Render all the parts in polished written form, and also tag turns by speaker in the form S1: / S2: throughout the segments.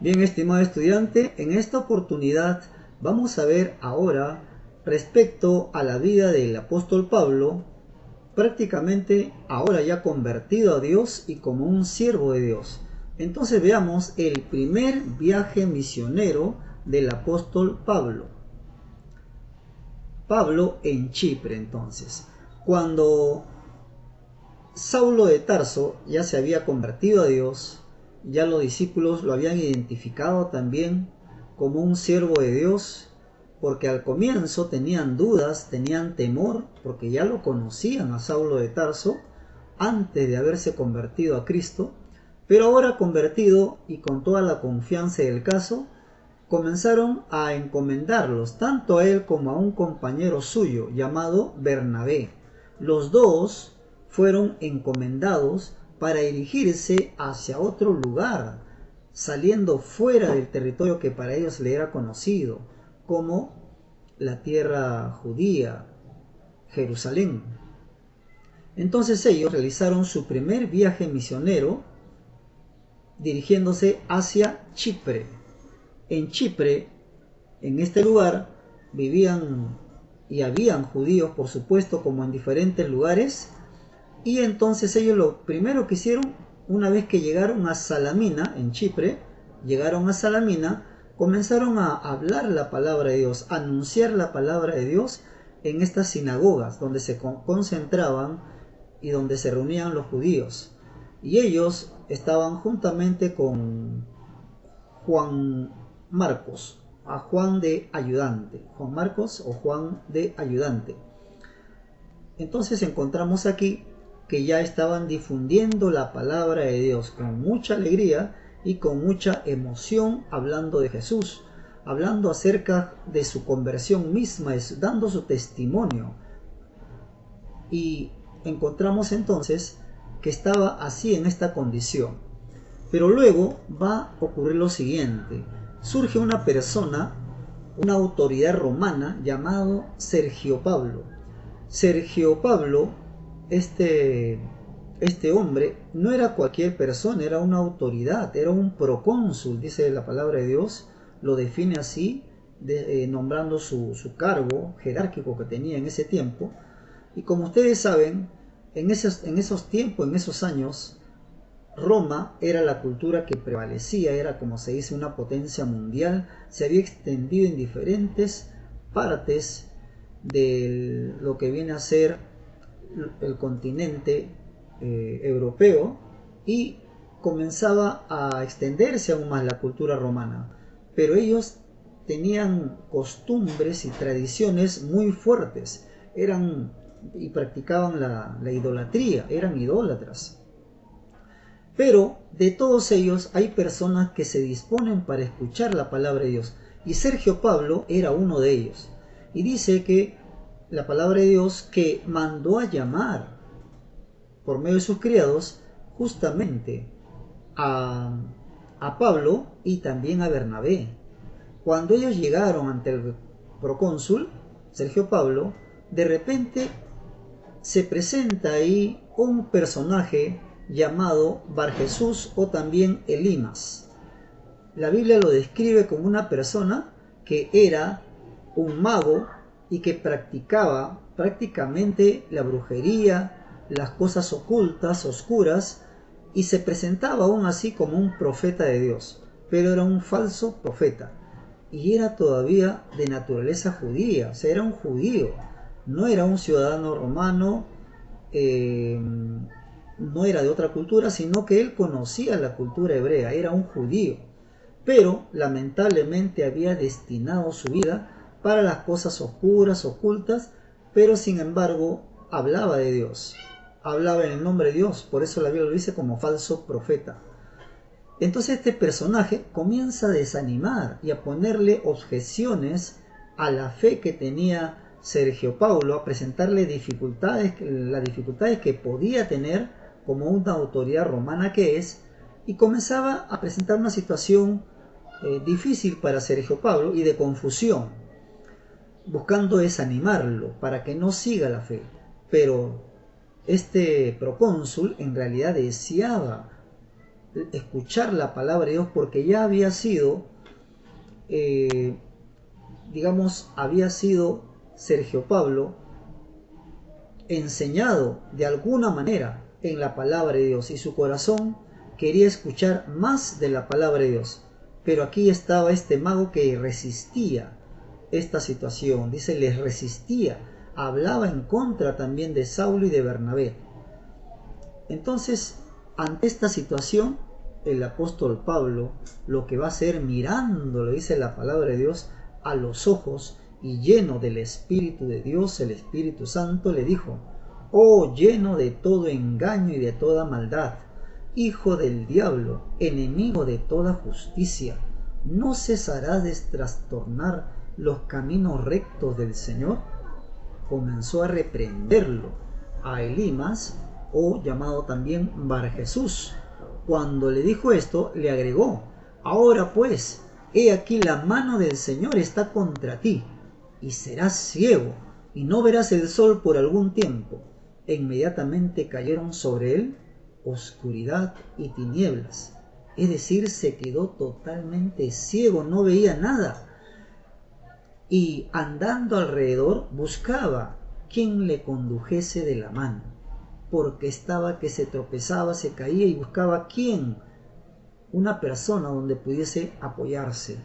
S1: Bien, estimado estudiante, en esta oportunidad vamos a ver ahora respecto a la vida del apóstol Pablo, prácticamente ahora ya convertido a Dios y como un siervo de Dios. Entonces veamos el primer viaje misionero del apóstol Pablo. Pablo en Chipre, entonces. Cuando Saulo de Tarso ya se había convertido a Dios, ya los discípulos lo habían identificado también como un siervo de Dios, porque al comienzo tenían dudas, tenían temor, porque ya lo conocían a Saulo de Tarso antes de haberse convertido a Cristo, pero ahora convertido y con toda la confianza del caso, comenzaron a encomendarlos tanto a él como a un compañero suyo llamado Bernabé. Los dos fueron encomendados para dirigirse hacia otro lugar, saliendo fuera del territorio que para ellos le era conocido, como la tierra judía, Jerusalén. Entonces ellos realizaron su primer viaje misionero dirigiéndose hacia Chipre. En Chipre, en este lugar, vivían y habían judíos, por supuesto, como en diferentes lugares. Y entonces ellos lo primero que hicieron, una vez que llegaron a Salamina, en Chipre, llegaron a Salamina, comenzaron a hablar la palabra de Dios, a anunciar la palabra de Dios en estas sinagogas donde se concentraban y donde se reunían los judíos. Y ellos estaban juntamente con Juan Marcos, a Juan de ayudante, Juan Marcos o Juan de ayudante. Entonces encontramos aquí que ya estaban difundiendo la palabra de Dios con mucha alegría y con mucha emoción, hablando de Jesús, hablando acerca de su conversión misma, dando su testimonio. Y encontramos entonces que estaba así en esta condición. Pero luego va a ocurrir lo siguiente. Surge una persona, una autoridad romana llamado Sergio Pablo. Sergio Pablo, este hombre, no era cualquier persona, era una autoridad, era un procónsul, dice la palabra de Dios, lo define así, nombrando su cargo jerárquico que tenía en ese tiempo. Y como ustedes saben, en esos tiempos, en esos años, Roma era la cultura que prevalecía, era como se dice una potencia mundial, se había extendido en diferentes partes de lo que viene a ser el continente europeo, y comenzaba a extenderse aún más la cultura romana. Pero ellos tenían costumbres y tradiciones muy fuertes, eran y practicaban la idolatría, eran idólatras. Pero de todos ellos hay personas que se disponen para escuchar la palabra de Dios. Y Sergio Pablo era uno de ellos. Y dice que la palabra de Dios que mandó a llamar por medio de sus criados justamente a Pablo y también a Bernabé. Cuando ellos llegaron ante el procónsul, Sergio Pablo, de repente se presenta ahí un personaje llamado Barjesús o también Elimas. La Biblia lo describe como una persona que era un mago y que practicaba prácticamente la brujería, las cosas ocultas, oscuras, y se presentaba aún así como un profeta de Dios, pero era un falso profeta y era todavía de naturaleza judía, o sea, era un judío, no era un ciudadano romano, no era de otra cultura, sino que él conocía la cultura hebrea, era un judío, pero lamentablemente había destinado su vida para las cosas oscuras, ocultas, pero sin embargo hablaba de Dios, hablaba en el nombre de Dios, por eso la Biblia lo dice como falso profeta. Entonces este personaje comienza a desanimar y a ponerle objeciones a la fe que tenía Sergio Pablo, a presentarle las dificultades que podía tener como una autoridad romana que es, y comenzaba a presentar una situación difícil para Sergio Pablo y de confusión, buscando desanimarlo para que no siga la fe. Pero este procónsul en realidad deseaba escuchar la palabra de Dios, porque ya había sido, había sido Sergio Pablo enseñado de alguna manera en la palabra de Dios, y su corazón quería escuchar más de la palabra de Dios. Pero aquí estaba este mago que resistía esta situación, dice, les resistía, hablaba en contra también de Saulo y de Bernabé. Entonces, ante esta situación, el apóstol Pablo lo que va a hacer, mirándolo, dice la palabra de Dios, a los ojos y lleno del Espíritu de Dios, el Espíritu Santo, le dijo: oh, lleno de todo engaño y de toda maldad, hijo del diablo, enemigo de toda justicia, ¿no cesarás de trastornar los caminos rectos del Señor? Comenzó a reprenderlo a Elimas, o llamado también Bar Jesús. Cuando le dijo esto, le agregó: ahora pues, he aquí la mano del Señor está contra ti, y serás ciego, y no verás el sol por algún tiempo. E inmediatamente cayeron sobre él oscuridad y tinieblas. Es decir, se quedó totalmente ciego, no veía nada. Y andando alrededor buscaba quien le condujese de la mano, porque estaba que se tropezaba, se caía, y buscaba quién, una persona donde pudiese apoyarse.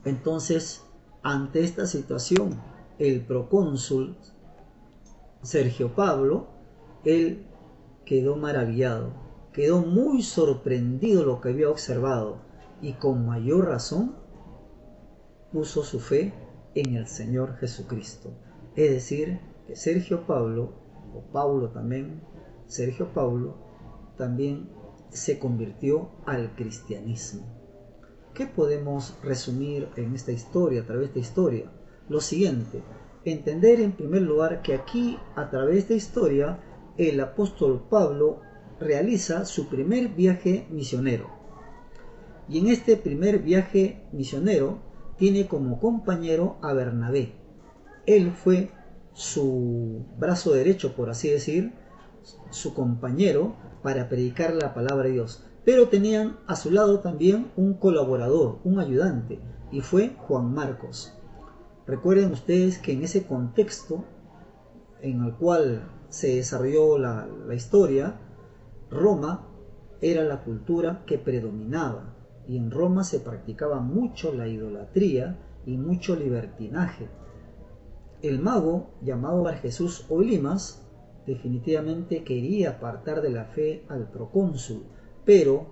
S1: Entonces, ante esta situación, el procónsul Sergio Pablo, él quedó maravillado, quedó muy sorprendido lo que había observado, y con mayor razón puso su fe en el Señor Jesucristo. Es decir, que Sergio Pablo, o Paulo también, Sergio Pablo, también se convirtió al cristianismo. ¿Qué podemos resumir en esta historia, a través de esta historia? Lo siguiente: entender en primer lugar que aquí, a través de esta historia, el apóstol Pablo realiza su primer viaje misionero. Y en este primer viaje misionero tiene como compañero a Bernabé. Él fue su brazo derecho, por así decir, su compañero para predicar la palabra de Dios. Pero tenían a su lado también un colaborador, un ayudante, y fue Juan Marcos. Recuerden ustedes que en ese contexto en el cual se desarrolló la historia, Roma era la cultura que predominaba, y en Roma se practicaba mucho la idolatría y mucho libertinaje. El mago llamado Bar Jesús o Elimas definitivamente quería apartar de la fe al procónsul, pero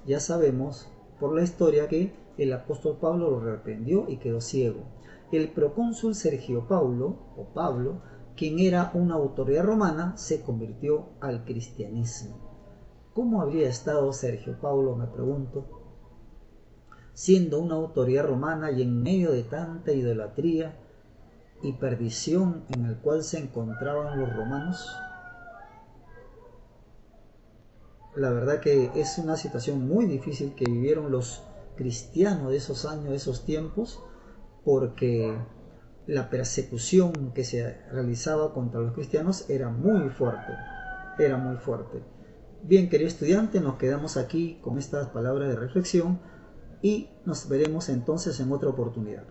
S1: ya sabemos por la historia que el apóstol Pablo lo reprendió y quedó ciego. El procónsul Sergio Pablo, quien era una autoridad romana, se convirtió al cristianismo. ¿Cómo habría estado Sergio Pablo, me pregunto, siendo una autoridad romana y en medio de tanta idolatría y perdición en el cual se encontraban los romanos? La verdad que es una situación muy difícil que vivieron los cristianos de esos años, de esos tiempos, porque la persecución que se realizaba contra los cristianos era muy fuerte, era muy fuerte. Bien, querido estudiante, nos quedamos aquí con estas palabras de reflexión y nos veremos entonces en otra oportunidad.